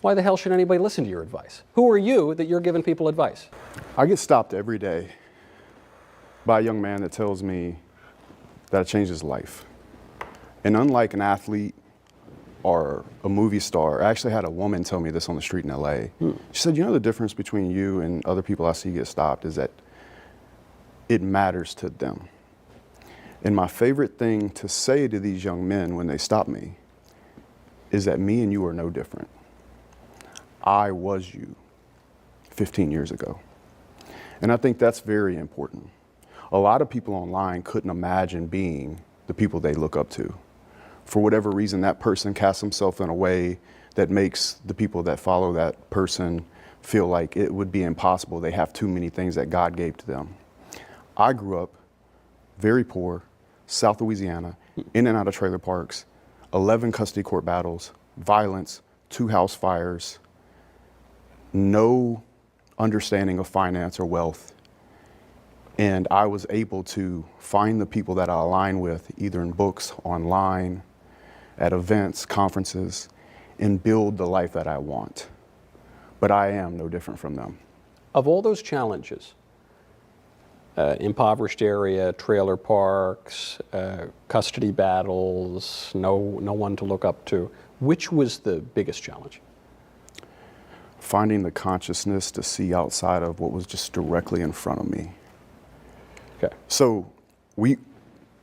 Why the hell should anybody listen to your advice? Who are you that you're giving people advice? I get stopped every day by a young man that tells me that I changed his life. And unlike an athlete or a movie star, I actually had a woman tell me this on the street in LA. She said, you know, the difference between you and other people I see get stopped is that it matters to them. And my favorite thing to say to these young men when they stop me is that me and you are no different. I was you 15 years ago. And I think that's very important. A lot of people online couldn't imagine being the people they look up to. For whatever reason, that person casts himself in a way that makes the people that follow that person feel like it would be impossible. They have too many things that God gave to them. I grew up very poor, South Louisiana, in and out of trailer parks, 11 custody court battles, violence, 2 house fires, no understanding of finance or wealth. And I was able to find the people that I align with, either in books, online, at events, conferences, and build the life that I want. But I am no different from them. Of all those challenges, impoverished area, trailer parks, custody battles, no one to look up to, which was the biggest challenge? Finding the consciousness to see outside of what was just directly in front of me. Okay. So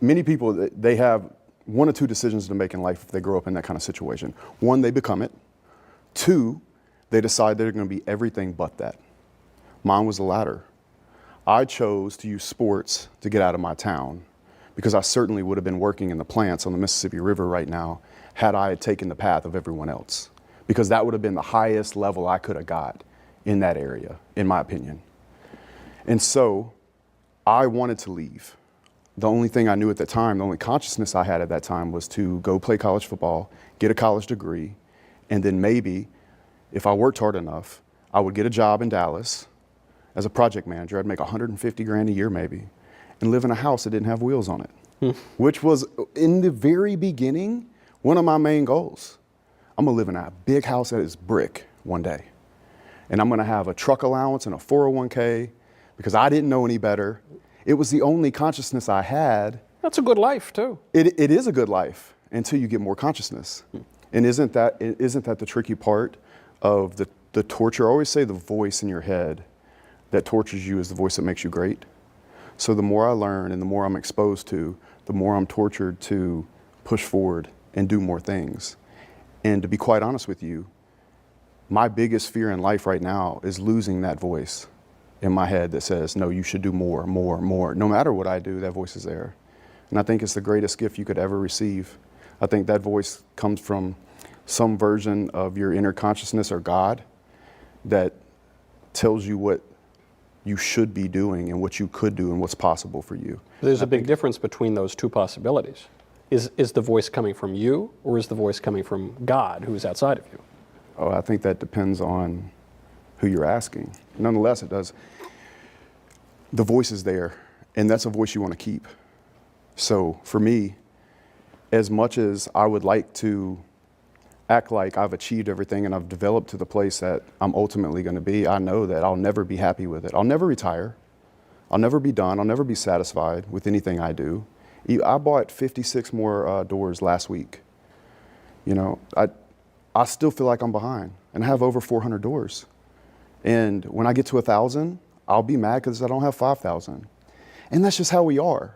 many people, they have 1 or 2 decisions to make in life if they grow up in that kind of situation. 1, they become it. 2, they decide they're going to be everything but that. Mine was the latter. I chose to use sports to get out of my town because I certainly would have been working in the plants on the Mississippi River right now had I taken the path of everyone else, because that would have been the highest level I could have got in that area, in my opinion. And so I wanted to leave. The only thing I knew at the time, the only consciousness I had at that time was to go play college football, get a college degree, and then maybe, if I worked hard enough, I would get a job in Dallas as a project manager. I'd make 150 grand a year maybe, and live in a house that didn't have wheels on it, which was, in the very beginning, one of my main goals. I'm gonna live in a big house that is brick one day. And I'm gonna have a truck allowance and a 401k because I didn't know any better. It was the only consciousness I had. That's a good life too. It is a good life until you get more consciousness. And isn't that the tricky part of the torture? I always say the voice in your head that tortures you is the voice that makes you great. So the more I learn and the more I'm exposed to, the more I'm tortured to push forward and do more things. And to be quite honest with you, my biggest fear in life right now is losing that voice in my head that says, no, you should do more, more, more. No matter what I do, that voice is there. And I think it's the greatest gift you could ever receive. I think that voice comes from some version of your inner consciousness or God that tells you what you should be doing and what you could do and what's possible for you. There's a big difference between those 2 possibilities. Is the voice coming from you, or is the voice coming from God, who is outside of you? Oh, I think that depends on who you're asking. Nonetheless, it does. The voice is there, and that's a voice you want to keep. So for me, as much as I would like to act like I've achieved everything and I've developed to the place that I'm ultimately going to be, I know that I'll never be happy with it. I'll never retire. I'll never be done. I'll never be satisfied with anything I do. I bought 56 more doors last week. You know, I still feel like I'm behind, and I have over 400 doors. And when I get to 1,000, I'll be mad because I don't have 5,000. And that's just how we are.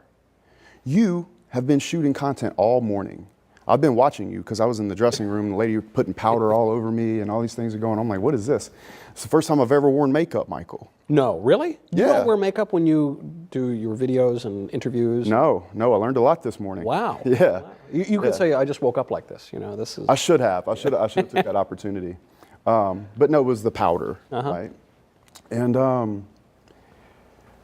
You have been shooting content all morning. I've been watching you because I was in the dressing room, the lady putting powder all over me and all these things are going on. I'm like, what is this? It's the first time I've ever worn makeup, Michael. No, really? You Yeah. don't wear makeup when you do your videos and interviews? No, I learned a lot this morning. Wow. Yeah. You could say, I just woke up like this, you know, this is... I should have took that opportunity. But no, it was the powder, right? And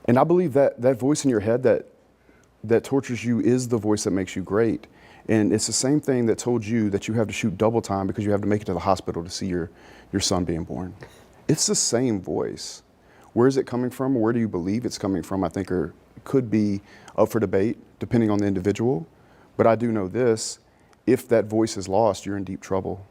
I believe that voice in your head that tortures you is the voice that makes you great. And it's the same thing that told you that you have to shoot double time because you have to make it to the hospital to see your son being born. It's the same voice. Where is it coming from? Where do you believe it's coming from? I think could be up for debate depending on the individual. But I do know this, if that voice is lost, you're in deep trouble.